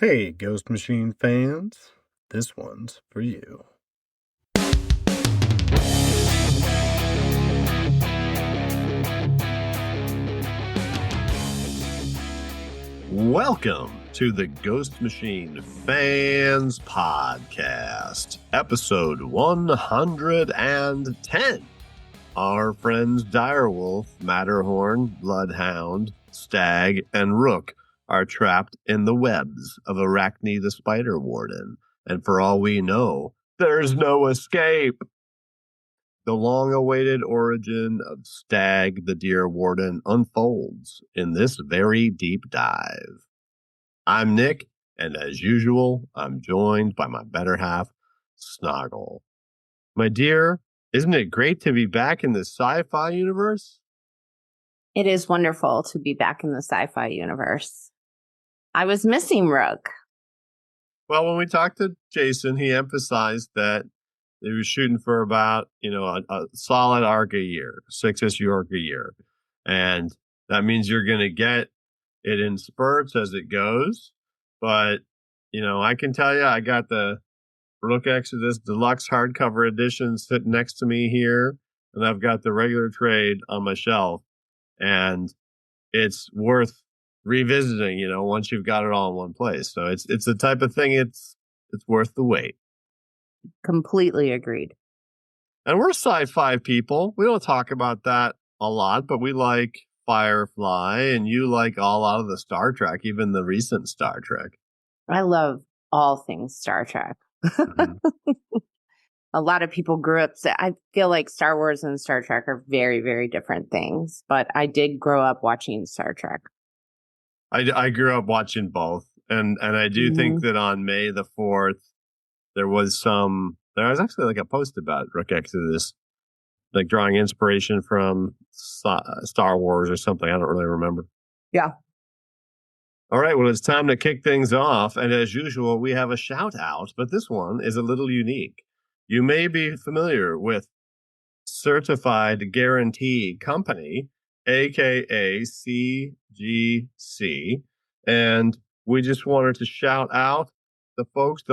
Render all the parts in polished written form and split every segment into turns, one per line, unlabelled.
Hey, Ghost Machine fans, this one's for you. Welcome to the Ghost Machine Fans Podcast, episode 110. Our friends Direwolf, Matterhorn, Bloodhound, Stag, and Rook are trapped in the webs of Arachne the Spider Warden, and for all we know, there's no escape. The long-awaited origin of Stag the Deer Warden unfolds in this very deep dive. I'm Nick, and as usual, I'm joined by my better half, Snoggle. My dear, isn't it great to be back in the sci-fi universe?
It is wonderful to be back in the sci-fi universe. I was missing Rook.
Well, when we talked to Jason, he emphasized that he was shooting for about, a solid arc a year, 6-issue arc a year. And that means you're going to get it in spurts as it goes. But, I can tell you, I got the Rook Exodus Deluxe hardcover edition sitting next to me here. And I've got the regular trade on my shelf. And it's worth revisiting, once you've got it all in one place. So it's the type of thing it's worth the wait.
Completely agreed.
And we're sci-fi people. We don't talk about that a lot, but we like Firefly, and you like a lot of the Star Trek, even the recent Star Trek.
I love all things Star Trek. Mm-hmm. A lot of people grew up. I feel like Star Wars and Star Trek are very, very different things, but I did grow up watching Star Trek.
I grew up watching both, and I do think that on May the 4th, there was actually like a post about Rook Exodus, like drawing inspiration from Star Wars or something. I don't really remember.
Yeah.
All right. Well, it's time to kick things off. And as usual, we have a shout out, but this one is a little unique. You may be familiar with Certified Guarantee Company, aka CGC. And we just wanted to shout out the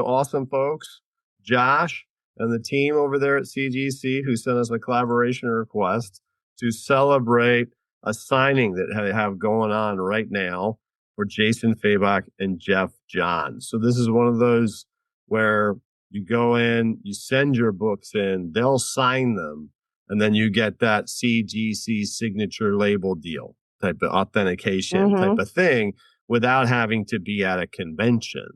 awesome folks, Josh and the team over there at CGC, who sent us a collaboration request to celebrate a signing that they have going on right now for Jason Fabach and Jeff Johns. So this is one of those where you go in, you send your books in, they'll sign them, and then you get that CGC signature label deal type of authentication type of thing without having to be at a convention.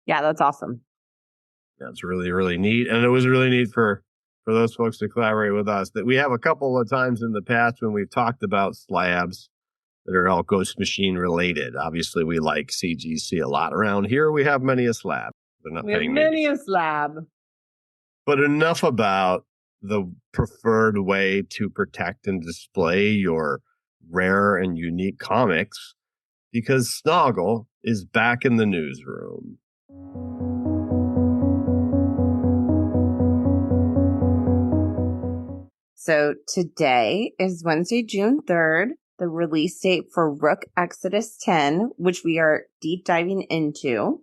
Yeah, that's awesome.
That's really, really neat. And it was really neat for those folks to collaborate with us. That we have a couple of times in the past when we've talked about slabs that are all Ghost Machine related. Obviously, we like CGC a lot around here. We have many a slab. They're not paying
many a slab.
But enough about the preferred way to protect and display your rare and unique comics, because Snoggle is back in the newsroom.
So today is Wednesday, June 3rd, the release date for Rook Exodus 10, which we are deep diving into.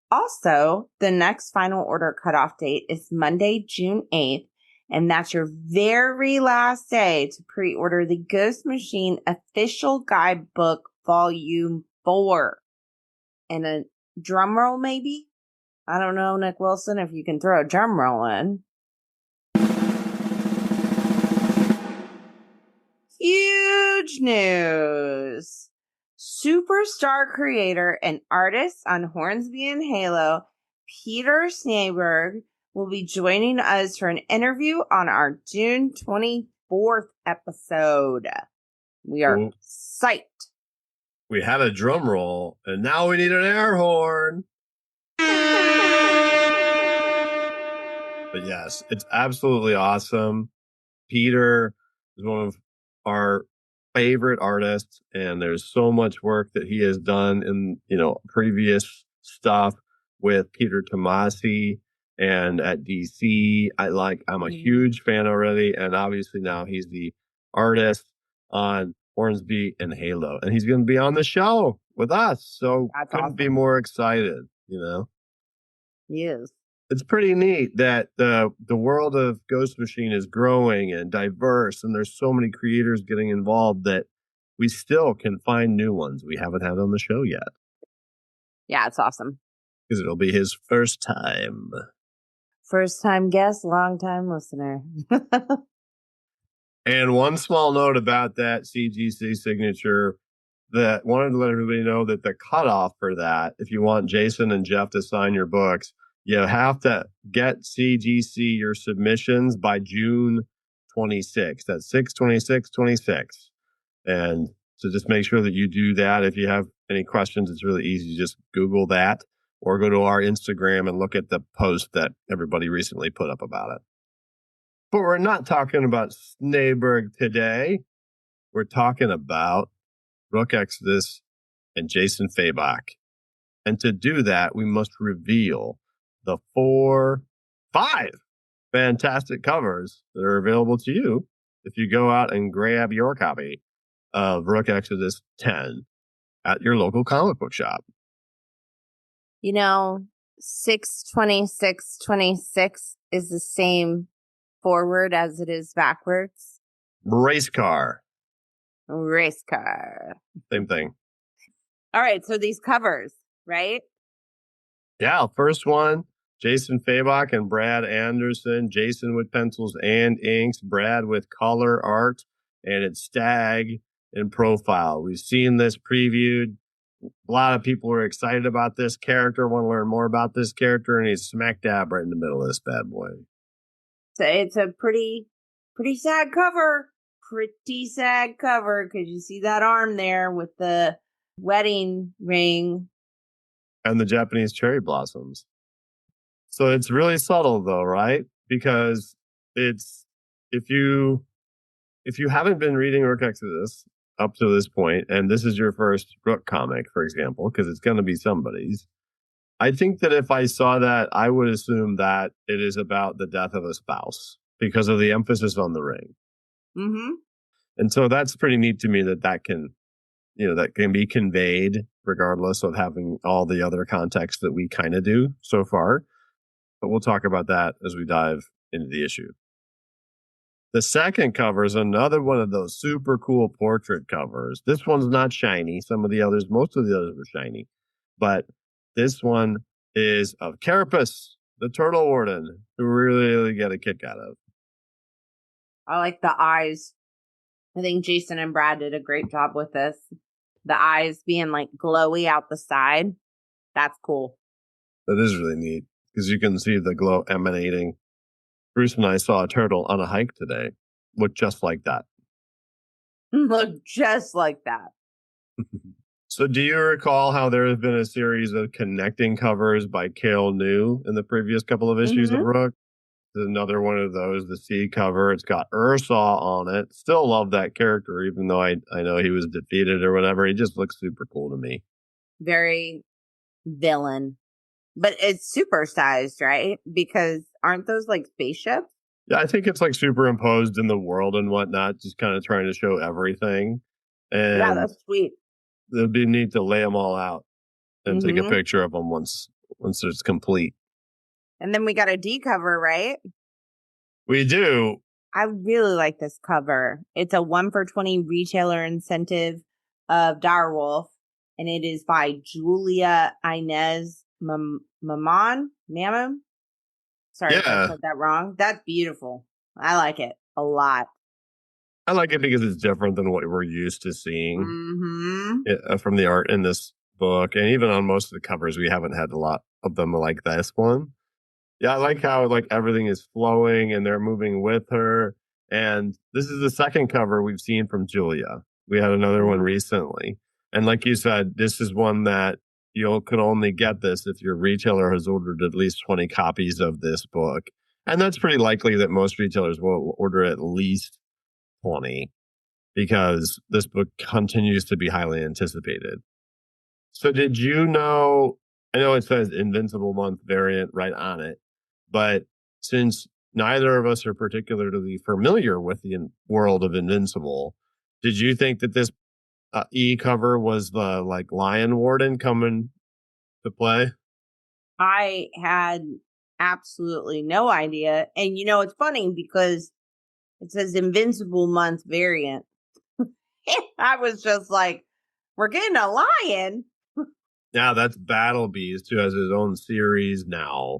Also, the next final order cutoff date is Monday, June 8th, and that's your very last day to pre-order the Ghost Machine Official Guidebook Volume 4. And a drum roll, maybe? I don't know, Nick Wilson, if you can throw a drum roll in. Huge news! Superstar creator and artist on Hornsby and Halo, Peter Snejbjerg, will be joining us for an interview on our June 24th episode. We are psyched.
We had a drum roll, and now we need an air horn. But yes, it's absolutely awesome. Peter is one of our favorite artists, and there's so much work that he has done in previous stuff with Peter Tomasi and at DC. I'm a huge fan already, and obviously now he's the artist on Hornsby and Halo, and he's going to be on the show with us. So
That's
couldn't be
awesome.
more excited, you know?
Yes.
It's pretty neat that the world of Ghost Machine is growing and diverse, and there's so many creators getting involved that we still can find new ones we haven't had on the show yet.
Yeah, it's awesome.
Because it'll be his first time.
First time guest, long time listener.
And one small note about that CGC signature, that wanted to let everybody know that the cutoff for that, if you want Jason and Jeff to sign your books, you have to get CGC your submissions by June 26th. That's 6/26/26. And so just make sure that you do that. If you have any questions, it's really easy. Just Google that or go to our Instagram and look at the post that everybody recently put up about it. But we're not talking about Snejbjerg today. We're talking about Rook Exodus and Jason Fabach. And to do that, we must reveal the 5 fantastic covers that are available to you if you go out and grab your copy of Rook Exodus 10 at your local comic book shop.
6/26/26 is the same forward as it is backwards.
Race car.
Race car.
Same thing.
All right, so these covers, right?
Yeah, first one, Jason Fabach and Brad Anderson. Jason with pencils and inks, Brad with color art, and it's Stag in profile. We've seen this previewed. A lot of people are excited about this character, want to learn more about this character, and he's smack dab right in the middle of this bad boy.
So it's a pretty sad cover. Pretty sad cover because you see that arm there with the wedding ring.
And the Japanese cherry blossoms. So it's really subtle though, right? Because it's if you haven't been reading Rook Exodus up to this point, and this is your first Rook comic, for example, because it's going to be somebody's, I think that if I saw that, I would assume that it is about the death of a spouse because of the emphasis on the ring.
Mm-hmm.
And so that's pretty neat to me that can be conveyed regardless of having all the other context that we kind of do so far. But we'll talk about that as we dive into the issue. The second cover is another one of those super cool portrait covers. This one's not shiny. Most of the others were shiny. But this one is of Carapace, the Turtle Warden, who we really get a kick out of.
I like the eyes. I think Jason and Brad did a great job with this. The eyes being like glowy out the side. That's cool.
That is really neat because you can see the glow emanating. Bruce and I saw a turtle on a hike today. Looked just like that.
Look just like that.
So do you recall how there has been a series of connecting covers by Cale New in the previous couple of issues of Rook? There's another one of those, the C cover. It's got Ursaw on it. Still love that character, even though I know he was defeated or whatever. He just looks super cool to me.
Very villain. But it's supersized, right? Because aren't those like spaceships?
Yeah, I think it's like superimposed in the world and whatnot, just kind of trying to show everything. And
yeah, that's sweet.
It'd be neat to lay them all out and take a picture of them once it's complete.
And then we got a D cover, right?
We do.
I really like this cover. It's a 1 for 20 retailer incentive of Direwolf, and it is by Julia Inez Mammon. Sorry if I said that wrong. That's beautiful. I like it a lot.
I like it because it's different than what we're used to seeing from the art in this book. And even on most of the covers, we haven't had a lot of them like this one. Yeah, I like how like everything is flowing and they're moving with her. And this is the second cover we've seen from Julia. We had another one recently. And like you said, this is one that you can only get this if your retailer has ordered at least 20 copies of this book. And that's pretty likely that most retailers will order at least 20 because this book continues to be highly anticipated. So did you know, I know it says Invincible Month variant right on it, but since neither of us are particularly familiar with the world of Invincible, did you think that this E cover was the like Lion Warden coming to play?
I had absolutely no idea. And it's funny because it says Invincible Month variant. I was just like, we're getting a lion.
Yeah, that's Battle Beast, who has his own series now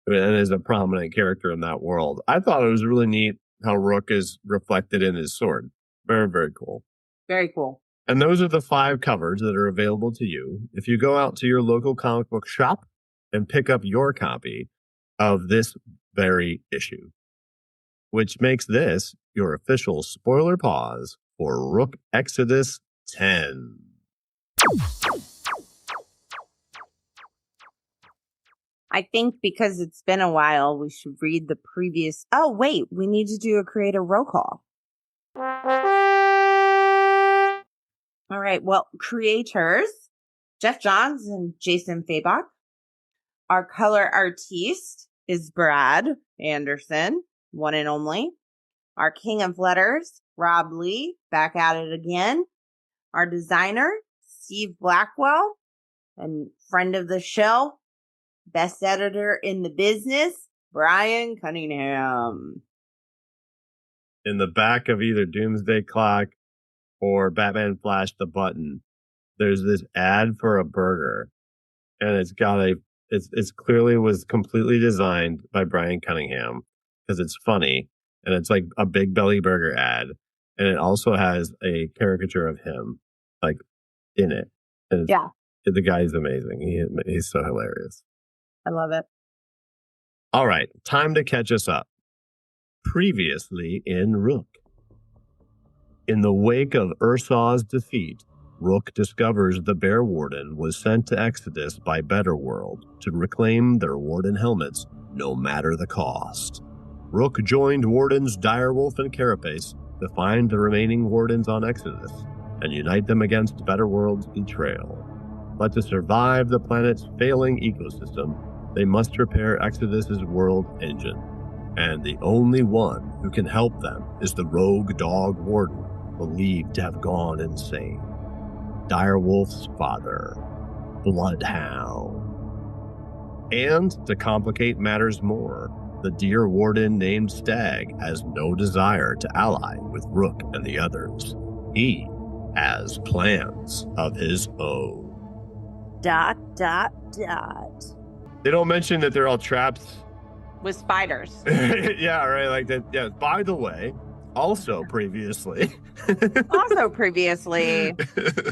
and is a prominent character in that world. I thought it was really neat how Rook is reflected in his sword. Very, very cool.
Very cool.
And those are the 5 covers that are available to you if you go out to your local comic book shop and pick up your copy of this very issue, which makes this your official spoiler pause for Rook Exodus 10.
I think because it's been a while, we should read the previous. Oh, wait, we need to do a creator roll call. All right. Well, creators, Jeff Johns and Jason Fabach. Our color artiste is Brad Anderson, one and only. Our king of letters, Rob Lee, back at it again. Our designer, Steve Blackwell, and friend of the show, best editor in the business, Brian Cunningham.
In the back of either Doomsday Clock or Batman Flash the Button, there's this ad for a burger, and it's clearly was completely designed by Brian Cunningham because it's funny and it's like a Big Belly Burger ad, and it also has a caricature of him like in it. And
yeah,
the guy's amazing. He's so hilarious.
I love it.
All right, time to catch us up. Previously in Rook. In the wake of Ursaw's defeat, Rook discovers the Bear Warden was sent to Exodus by Better World to reclaim their Warden helmets, no matter the cost. Rook joined Wardens Direwolf and Carapace to find the remaining Wardens on Exodus and unite them against Better World's betrayal. But to survive the planet's failing ecosystem, they must repair Exodus's world engine. And the only one who can help them is the rogue dog warden, believed to have gone insane. Direwolf's father, Bloodhound. And to complicate matters more, the Deer Warden named Stag has no desire to ally with Rook and the others. He has plans of his own. ... They don't mention that they're all trapped
with spiders.
Yeah, right. Like that. Yeah. By the way, also previously,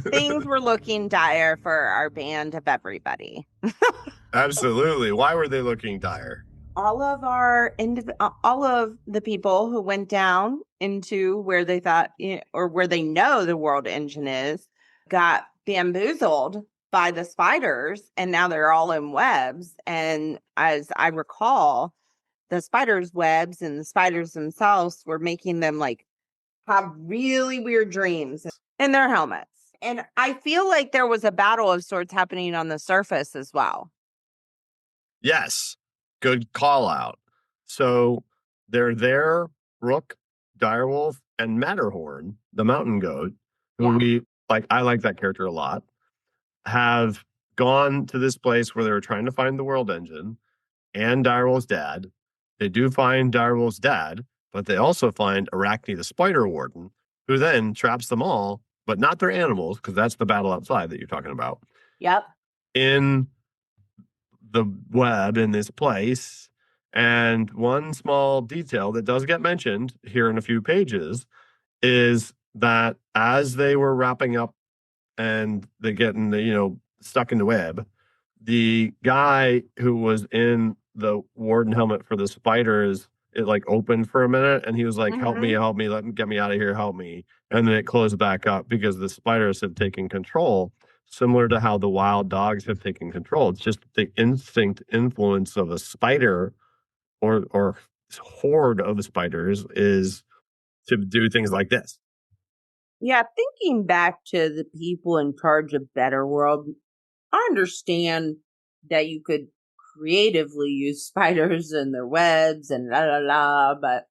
things were looking dire for our band of everybody.
Absolutely. Why were they looking dire?
All of the people who went down into where they thought, or where they know the world engine is, got bamboozled by the spiders, and now they're all in webs. And as I recall, the spiders' webs and the spiders themselves were making them like have really weird dreams in their helmets. And I feel like there was a battle of sorts happening on the surface as well.
Yes. Good call out. So they're there, Rook, Direwolf, and Matterhorn, the mountain goat, who I like that character a lot, have gone to this place where they were trying to find the world engine and Direwolf's dad. They do find Direwolf's dad, but they also find Arachne the Spider Warden, who then traps them all, but not their animals, because that's the battle outside that you're talking about.
Yep.
In the web in this place. And one small detail that does get mentioned here in a few pages is that as they were wrapping up and they getting stuck in the web, the guy who was in the warden helmet for the spiders, it like opened for a minute and he was like, help me, get me out of here, help me. And then it closed back up because the spiders have taken control, similar to how the wild dogs have taken control. It's just the instinct influence of a spider or horde of spiders is to do things like this.
Yeah, thinking back to the people in charge of Better World, I understand that you could creatively use spiders and their webs and but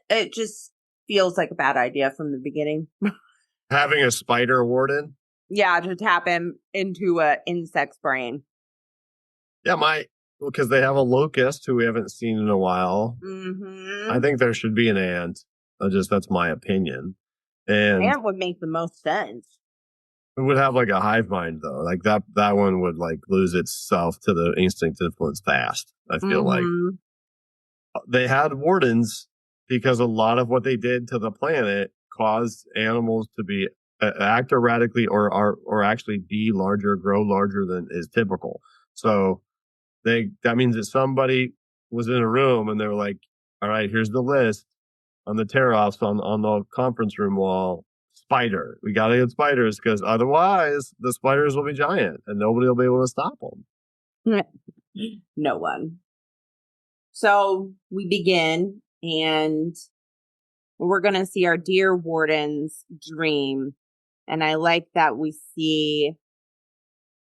it just feels like a bad idea from the beginning.
Having a spider warden.
Yeah, to tap him into a insect's brain.
Yeah, because they have a locust who we haven't seen in a while.
Mm-hmm.
I think there should be an ant. That's my opinion. And
Ant would make the most sense.
it would have like a hive mind though. Like that one would like lose itself to the instinct influence fast. I feel like they had wardens because a lot of what they did to the planet caused animals to be act erratically or actually be larger, grow larger than is typical. So that means that somebody was in a room and they were like, all right, here's the list on the tear offs on the conference room wall. Spider. We got to get spiders because otherwise the spiders will be giant and nobody will be able to stop them.
No one. So we begin and we're going to see our Deer Warden's dream. And I like that we see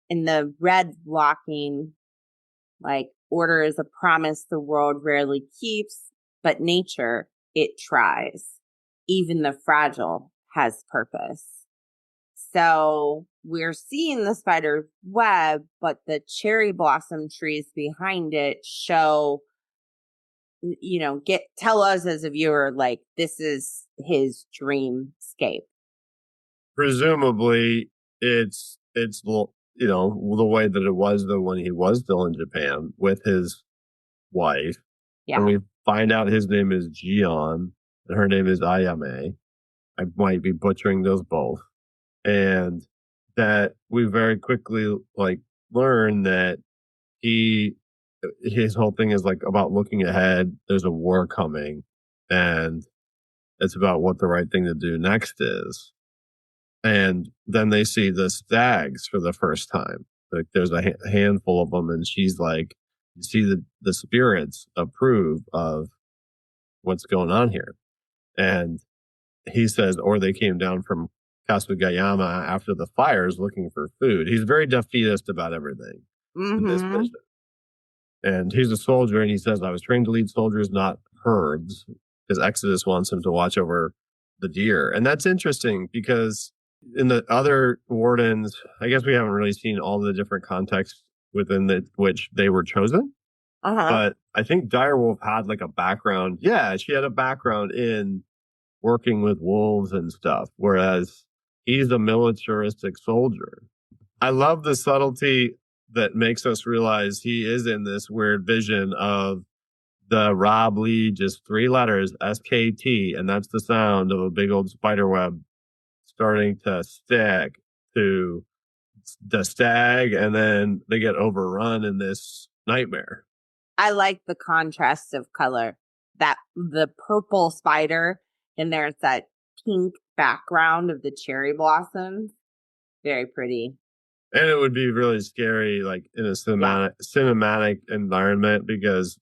in the red blocking, like, order is a promise the world rarely keeps, but nature, it tries. Even the fragile has purpose. So we're seeing the spider web, but the cherry blossom trees behind it show, tell us as a viewer, like, this is his dreamscape.
Presumably it's the way that it was though when he was still in Japan with his wife.
Yeah.
And we find out his name is Gion and her name is Ayame. I might be butchering those both. And that we very quickly like learn that his whole thing is like about looking ahead. There's a war coming and it's about what the right thing to do next is. And then they see the stags for the first time. Like there's a handful of them and she's like, you see the spirits approve of what's going on here. And he says, or they came down from Kasugayama after the fires looking for food. He's very defeatist about everything in this vision. And he's a soldier, and he says, I was trained to lead soldiers, not herds, because Exodus wants him to watch over the deer. And that's interesting because in the other wardens, I guess we haven't really seen all the different contexts within which they were chosen. But I think Direwolf had like a background. Yeah, she had a background in working with wolves and stuff, whereas he's a militaristic soldier. I love the subtlety that makes us realize he is in this weird vision of the Rob Lee, just 3 letters, SKT, and that's the sound of a big old spider web starting to stick to the stag, and then they get overrun in this nightmare.
I like the contrast of color. That the purple spider, and there's that pink background of the cherry blossoms. Very pretty.
And it would be really scary, like in a cinematic environment because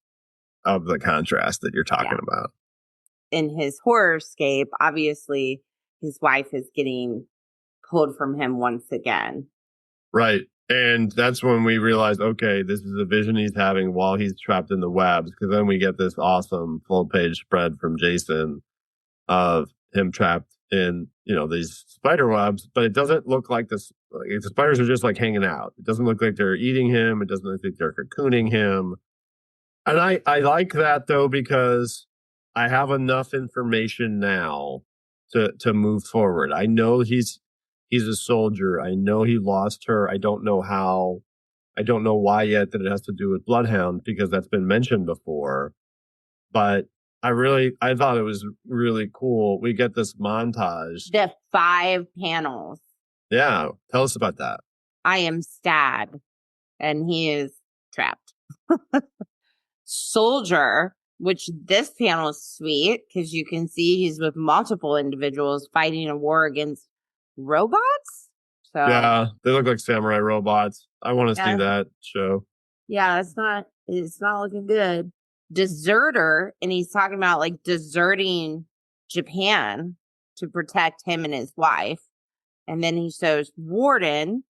of the contrast that you're talking about.
In his horrorscape, obviously, his wife is getting pulled from him once again.
Right. And that's when we realize, okay, this is a vision he's having while he's trapped in the webs. Because then we get this awesome full page spread from Jason of him trapped in, these spider webs. But it doesn't look like this. Like, the spiders are just like hanging out. It doesn't look like they're eating him. It doesn't look like they're cocooning him. And I like that though, because I have enough information now to move forward. I know he's a soldier. I know he lost her. I don't know how. I don't know why yet that it has to do with Bloodhound because that's been mentioned before. But I thought it was really cool. We get this montage.
The 5 panels.
Yeah. Tell us about that.
I am Stag, and he is trapped. Soldier, which this panel is sweet because you can see he's with multiple individuals fighting a war against robots. So
yeah, they look like samurai robots. I want to see that show.
Yeah, it's not looking good. Deserter, and he's talking about like deserting Japan to protect him and his wife. And then he shows Warden,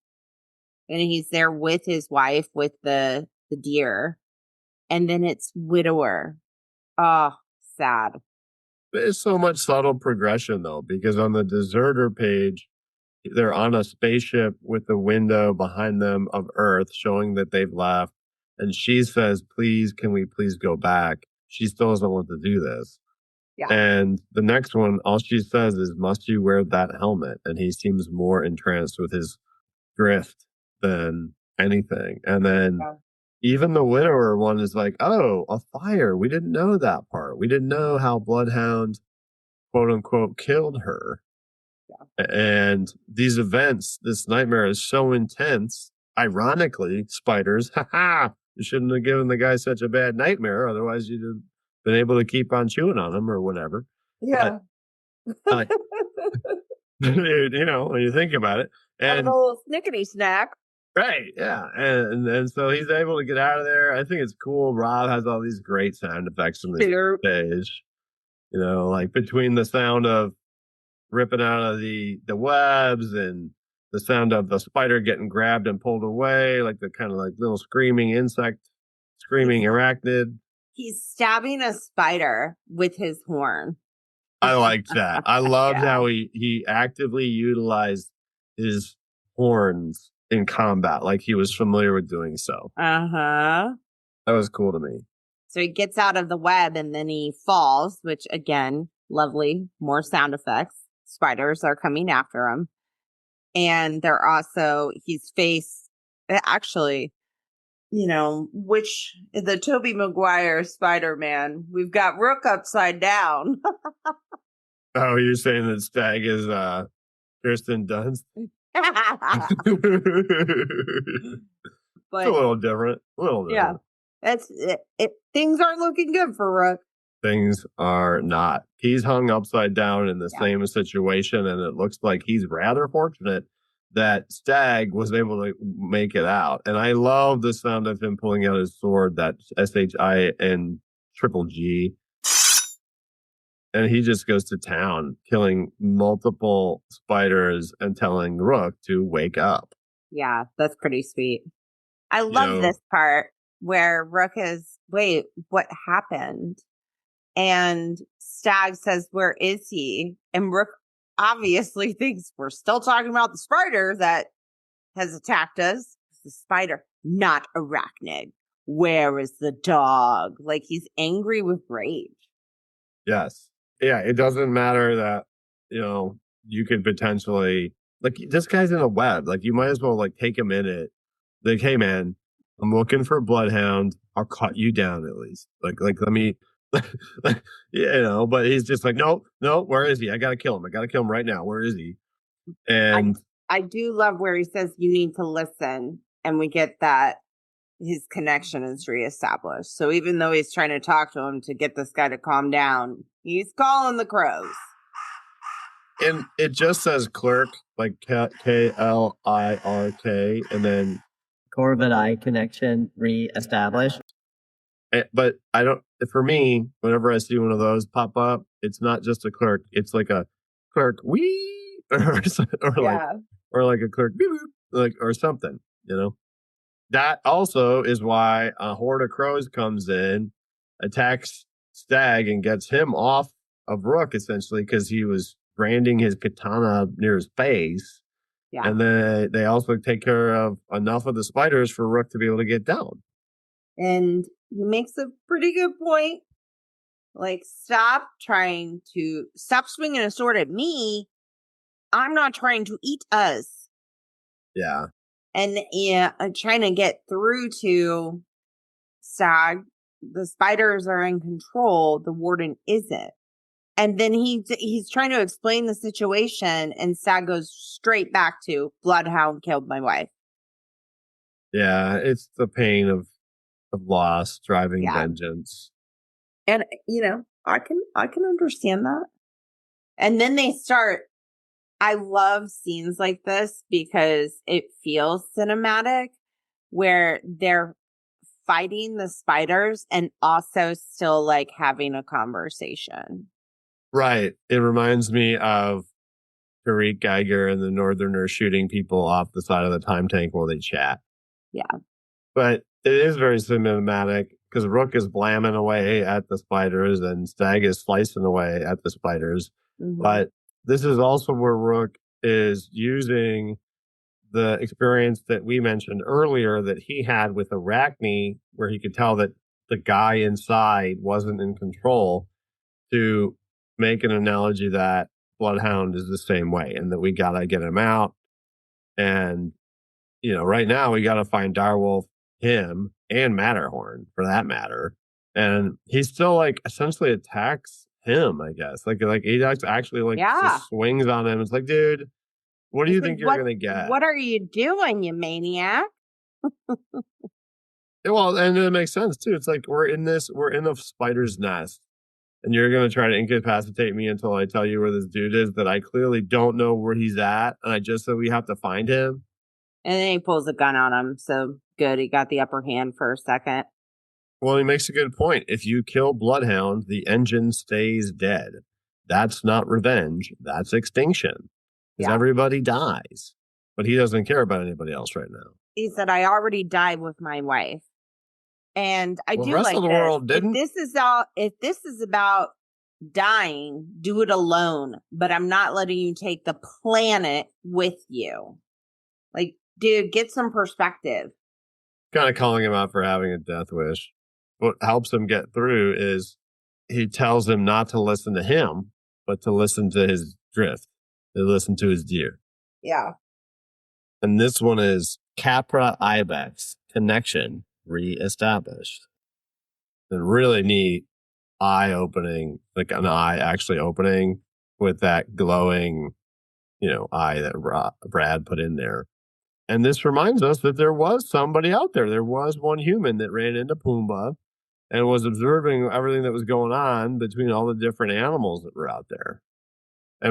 and he's there with his wife with the deer. And then it's Widower. Oh, sad.
There's so much subtle progression, though, because on the deserter page, they're on a spaceship with the window behind them of Earth showing that they've left. And she says, please, can we please go back? She still doesn't want to do this.
Yeah.
And the next one, all she says is, must you wear that helmet? And he seems more entranced with his drift than anything. And then even the widower one is like, oh, a fire. We didn't know that part. We didn't know how Bloodhound, quote unquote, killed her. Yeah. And these events, this nightmare is so intense. Ironically, spiders, you shouldn't have given the guy such a bad nightmare. Otherwise, you'd have been able to keep on chewing on him or whatever.
Yeah.
But, you know, when you think about it. And
a little snickety snack.
Right, yeah. And so he's able to get out of there. I think it's cool. Rob has all these great sound effects on this stage. You know, like between the sound of ripping out of the webs and the sound of the spider getting grabbed and pulled away, like the kind of like little screaming insect, screaming arachnid.
He's stabbing a spider with his horn.
I liked that. I loved how he actively utilized his horns in combat, like he was familiar with doing so.
That
was cool to me.
So he gets out of the web and then he falls, which again, lovely, more sound effects. Spiders are coming after him. And they're also, he's faced, actually, you know, which the Tobey Maguire Spider-Man, we've got Rook upside down.
Oh, you're saying that Stag is Kirsten Dunst? But, it's a little different.
Yeah. That's it. Things aren't looking good for Rook.
Things are not. He's hung upside down in the same situation, and it looks like he's rather fortunate that Stag was able to make it out. And I love the sound of him pulling out his sword, that SHIN triple G. And he just goes to town, killing multiple spiders and telling Rook to wake up.
Yeah, that's pretty sweet. I love this part where Rook is, wait, what happened? And Stag says, where is he? And Rook obviously thinks we're still talking about the spider that has attacked us. The spider, not arachnid. Where is the dog? Like he's angry with rage.
Yes. Yeah, it doesn't matter that, you know, you could potentially, like, this guy's in a web. Like, you might as well, like, take a minute. Like, hey, man, I'm looking for a Bloodhound. I'll cut you down at least. Like, let me, you know, but he's just like, no, where is he? I got to kill him. I got to kill him right now. Where is he? And
I do love where he says you need to listen. And we get that his connection is reestablished. So even though he's trying to talk to him to get this guy to calm down, he's calling the crows.
And it just says clerk, like KLIRK, and then
Corvid eye connection reestablished.
But I don't, for me, whenever I see one of those pop up, it's not just a clerk. It's like a clerk, wee, or like a clerk, like, or something, you know? That also is why a horde of crows comes in, attacks Stag, and gets him off of Rook, essentially, because he was branding his katana near his face. Yeah. And then they also take care of enough of the spiders for Rook to be able to get down.
And he makes a pretty good point. Like, stop swinging a sword at me. I'm not trying to eat us.
Yeah.
And I'm trying to get through to Stag. The spiders are in control. The warden isn't. And then he's trying to explain the situation, and Stag goes straight back to Bloodhound killed my wife.
Yeah, it's the pain of loss driving vengeance.
And you know, I can understand that. And then they start. I love scenes like this because it feels cinematic, where they're fighting the spiders and also still like having a conversation.
Right. It reminds me of Tariq Geiger and the Northerners shooting people off the side of the time tank while they chat.
Yeah.
But it is very cinematic because Rook is blamming away at the spiders and Stag is slicing away at the spiders.
Mhm.
But this is also where Rook is using the experience that we mentioned earlier that he had with Arachne, where he could tell that the guy inside wasn't in control, to make an analogy that Bloodhound is the same way and that we got to get him out. And, right now we got to find Direwolf, him, and Matterhorn for that matter. And he still essentially attacks him, I guess. Like he actually just swings on him. It's like, dude, what do you think you're gonna get?
What are you doing, you maniac?
Well, and it makes sense too. It's like we're in a spider's nest, and you're gonna try to incapacitate me until I tell you where this dude is that I clearly don't know where he's at, and I just said we have to find him.
And then he pulls a gun on him. So good, he got the upper hand for a second.
Well, he makes a good point. If you kill Bloodhound, the engine stays dead. That's not revenge. That's extinction. Because everybody dies. But he doesn't care about anybody else right now.
He said, I already died with my wife. And I do
the rest
like
of the
this.
world didn't.
If this is about dying, do it alone. But I'm not letting you take the planet with you. Like, dude, get some perspective.
Kind of calling him out for having a death wish. What helps him get through is he tells him not to listen to him, but to listen to his drift. To listen to his deer.
Yeah.
And this one is Capra Ibex connection reestablished. And really neat eye opening, like an eye actually opening with that glowing, eye that Brad put in there. And this reminds us that there was somebody out there. There was one human that ran into Pumbaa and was observing everything that was going on between all the different animals that were out there.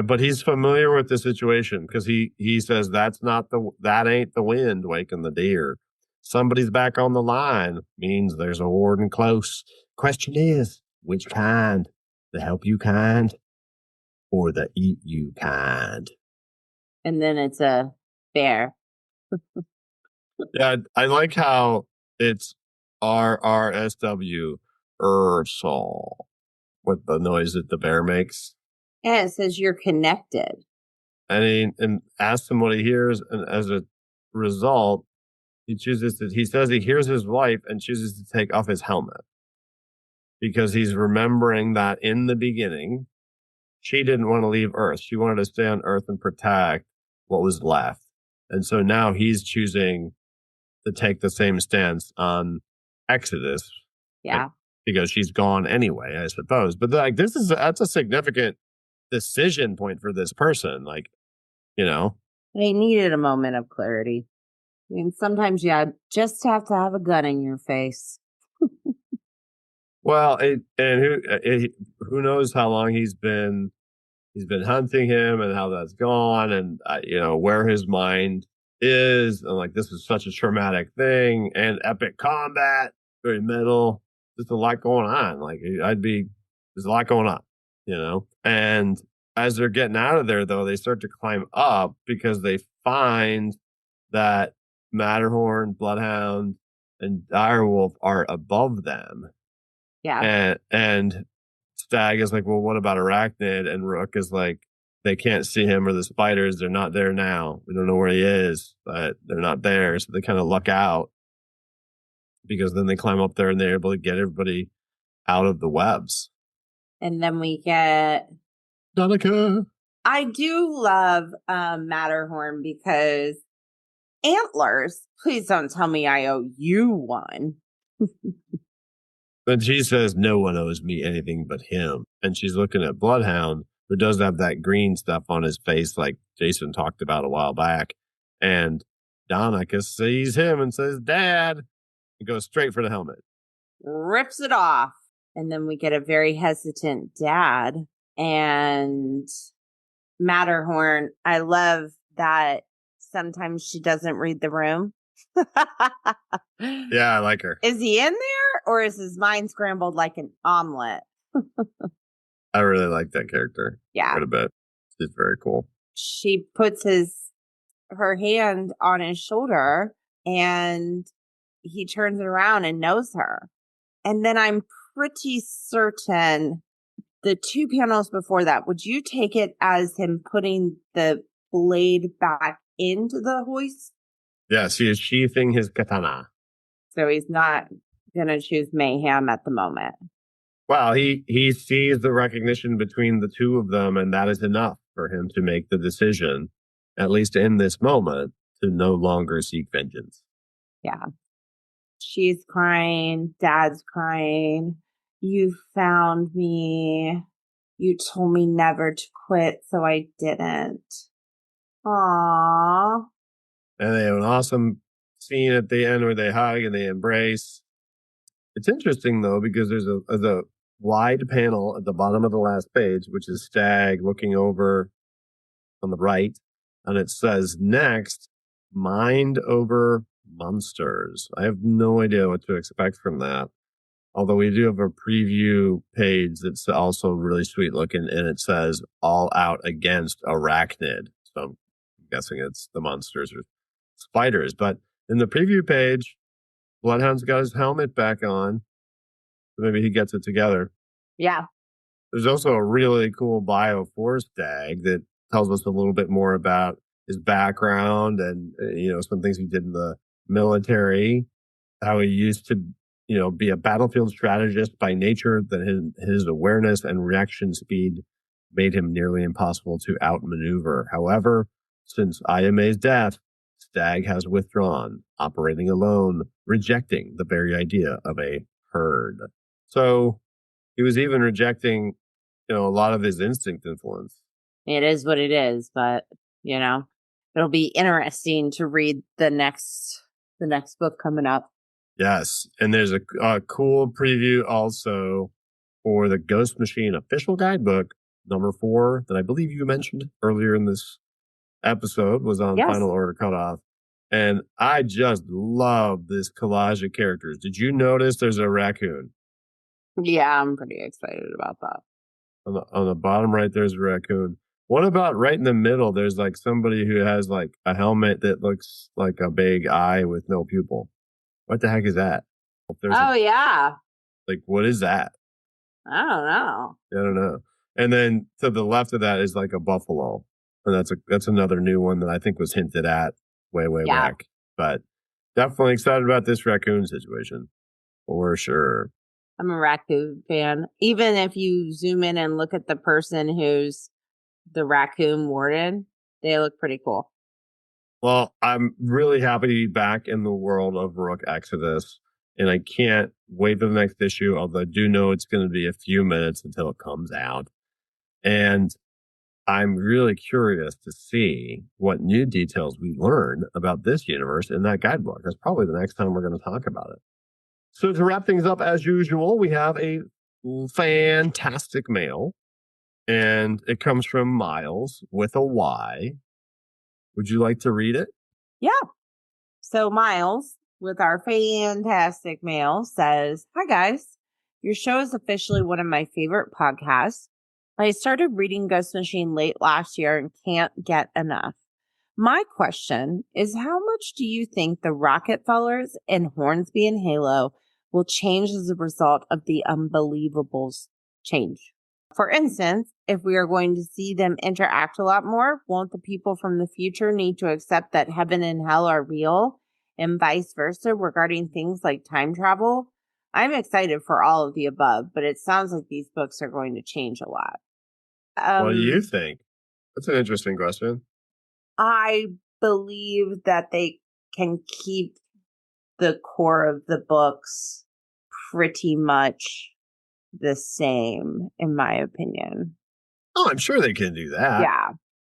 But he's familiar with the situation because he says that ain't the wind waking the deer. Somebody's back on the line means there's a warden close. Question is, which kind? The help you kind or the eat you kind?
And then it's a bear.
Yeah, I like how it's RRSW Ursol with the noise that the bear makes.
And it says you're connected.
And asks him what he hears, and as a result, he says he hears his wife and chooses to take off his helmet because he's remembering that in the beginning, she didn't want to leave Earth. She wanted to stay on Earth and protect what was left. And so now he's choosing to take the same stance on Exodus.
Yeah.
Because she's gone anyway, I suppose. But that's a significant decision point for this person.
They needed a moment of clarity. I mean, sometimes you just have to have a gun in your face.
Well, who knows how long he's been hunting him and how that's gone, and where his mind is, and this is such a traumatic thing and epic combat, very metal, just a lot going on. There's a lot going on, and as they're getting out of there, though, they start to climb up because they find that Matterhorn, Bloodhound, and Direwolf are above them.
Yeah.
And Stag is like, well, what about Arachnid? And Rook is like, they can't see him or the spiders. They're not there now. We don't know where he is, but they're not there. So they kind of luck out because then they climb up there and they're able to get everybody out of the webs.
And then we get
Donica.
I do love Matterhorn because antlers. Please don't tell me I owe you one.
But she says no one owes me anything but him. And she's looking at Bloodhound, who does have that green stuff on his face like Jason talked about a while back. And Donica sees him and says, Dad, and goes straight for the helmet.
Rips it off. And then we get a very hesitant dad. And Matterhorn, I love that sometimes she doesn't read the room.
Yeah, I like her.
Is he in there or is his mind scrambled like an omelet?
I really like that character.
Yeah.
Quite a bit. She's very cool.
She puts her hand on his shoulder and he turns around and knows her. And then I'm pretty certain the 2 panels before that, would you take it as him putting the blade back into the hoist?
Yes, he is sheathing his katana.
So he's not going to choose mayhem at the moment.
Well, he sees the recognition between the two of them, and that is enough for him to make the decision, at least in this moment, to no longer seek vengeance.
Yeah. She's crying. Dad's crying. You found me. You told me never to quit, so I didn't. Aww.
And they have an awesome scene at the end where they hug and they embrace. It's interesting, though, because there's a wide panel at the bottom of the last page, which is Stag looking over on the right. And it says, next, Mind Over Monsters. I have no idea what to expect from that. Although we do have a preview page that's also really sweet looking, and it says All Out Against Arachnid. So I'm guessing it's the monsters or spiders. But in the preview page, Bloodhound's got his helmet back on. So maybe he gets it together.
Yeah.
There's also a really cool bio for Stag that tells us a little bit more about his background and, some things he did in the military, how he used to be a battlefield strategist by nature, that his awareness and reaction speed made him nearly impossible to outmaneuver. However, since Ayame's death, Stag has withdrawn, operating alone, rejecting the very idea of a herd. So he was even rejecting, a lot of his instinct influence.
It is what it is, but, it'll be interesting to read the next book coming up.
Yes, and there's a cool preview also for the Ghost Machine official guidebook, number 4, that I believe you mentioned earlier in this episode was on Final Order Cutoff. And I just love this collage of characters. Did you notice there's a raccoon?
Yeah, I'm pretty excited about that.
On the bottom right, there's a raccoon. What about right in the middle? There's like somebody who has like a helmet that looks like a big eye with no pupil. What the heck is that?
Yeah.
Like, what is that?
I don't know.
And then to the left of that is like a buffalo. And that's another new one that I think was hinted at way back. But definitely excited about this raccoon situation. For sure.
I'm a raccoon fan. Even if you zoom in and look at the person who's the raccoon warden, they look pretty cool.
Well, I'm really happy to be back in the world of Rook Exodus, and I can't wait for the next issue, although I do know it's going to be a few minutes until it comes out. And I'm really curious to see what new details we learn about this universe in that guidebook. That's probably the next time we're going to talk about it. So to wrap things up, as usual, we have a fantastic mail, and it comes from Miles with a Y. Would you like to read it?
Yeah. So Miles, with our fantastic mail, says, "Hi guys, your show is officially one of my favorite podcasts. I started reading Ghost Machine late last year and can't get enough. My question is, how much do you think the Rockefellers and Hornsby and Halo will change as a result of the Unbelievables change? For instance, if we are going to see them interact a lot more, won't the people from the future need to accept that heaven and hell are real, and vice versa regarding things like time travel? I'm excited for all of the above, but it sounds like these books are going to change a lot."
What do you think? That's an interesting question.
I believe that they can keep the core of the books pretty much the same, in my opinion.
Oh, I'm sure they can do that.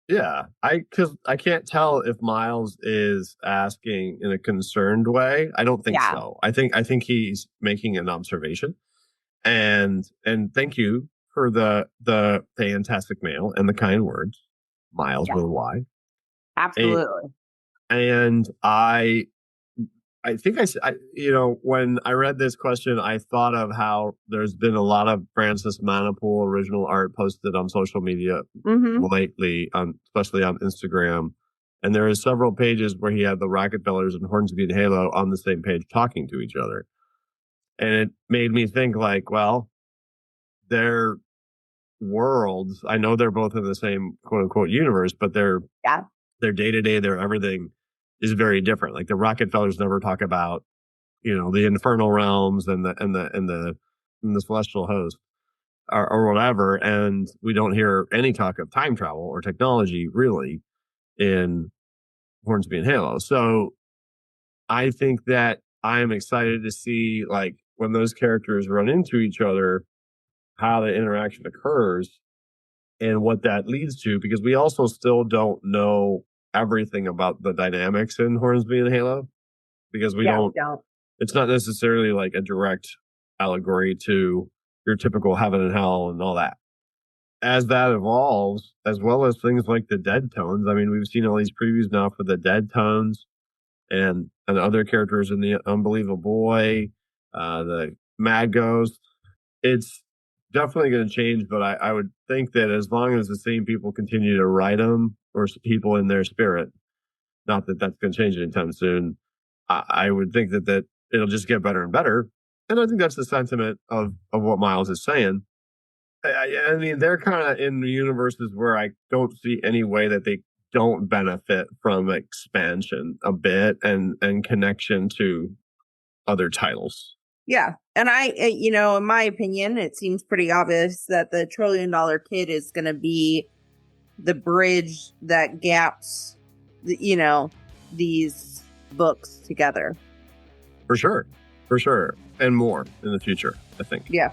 Yeah. Because I can't tell if Miles is asking in a concerned way. I don't think so. I think he's making an observation. And thank you for the fantastic mail and the kind words, Miles with a Y.
Absolutely.
And I think when I read this question, I thought of how there's been a lot of Francis Manipool original art posted on social media lately, especially on Instagram. And there are several pages where he had the Rockefellers and Hornsby and Halo on the same page talking to each other. And it made me think like, well, their worlds, I know they're both in the same quote unquote universe, but their day-to-day, their everything is very different. Like the Rockefellers never talk about, the infernal realms and the celestial host or whatever. And we don't hear any talk of time travel or technology really in Hornsby and Halo. So I think that I am excited to see like when those characters run into each other, how the interaction occurs and what that leads to, because we also still don't know everything about the dynamics in Hornsby and Halo, because we don't. It's not necessarily like a direct allegory to your typical heaven and hell and all that. As that evolves, as well as things like the dead tones. I mean, we've seen all these previews now for the dead tones and other characters in the Unbelievable Boy, the Mad Ghost. It's definitely going to change, but I would think that as long as the same people continue to write them, or people in their spirit, not that that's going to change anytime soon, I would think that it'll just get better and better. And I think that's the sentiment of what Miles is saying. I mean, they're kind of in the universes where I don't see any way that they don't benefit from expansion a bit and connection to other titles.
Yeah. And in my opinion, it seems pretty obvious that the $1 trillion kid is going to be the bridge that gaps, these books together. For sure. And more in the future, I think.
Yeah.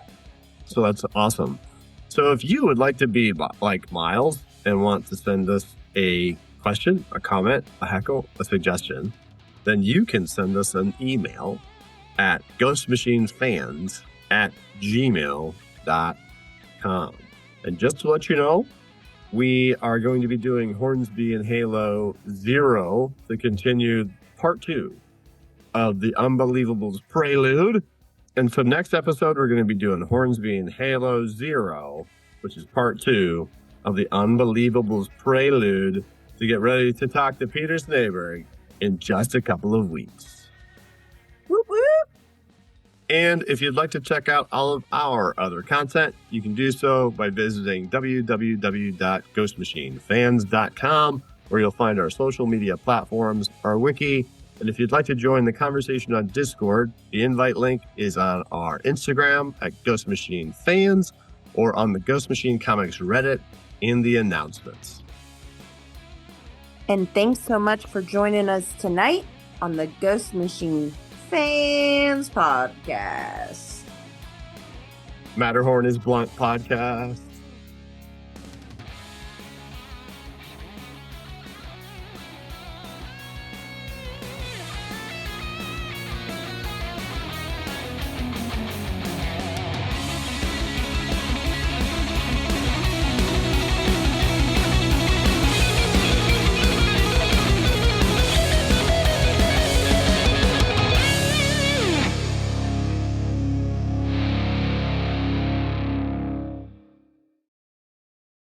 So that's awesome. So if you would like to be like Miles and want to send us a question, a comment, a heckle, a suggestion, then you can send us an email at ghostmachinefans@gmail.com. And just to let you know, we are going to be doing Hornsby and Halo 0 to continue part 2 of the Unbelievables Prelude. And so next episode, we're going to be doing Hornsby and Halo 0, which is part 2 of the Unbelievables Prelude, to get ready to talk to Peter Snejbjerg in just a couple of weeks.
Whoop, whoop.
And if you'd like to check out all of our other content, you can do so by visiting www.ghostmachinefans.com, where you'll find our social media platforms, our wiki. And if you'd like to join the conversation on Discord, the invite link is on our Instagram at Ghost Machine Fans, or on the Ghost Machine Comics Reddit in the announcements.
And thanks so much for joining us tonight on the Ghost Machine Fans Podcast.
Matterhorn is Blunt Podcast.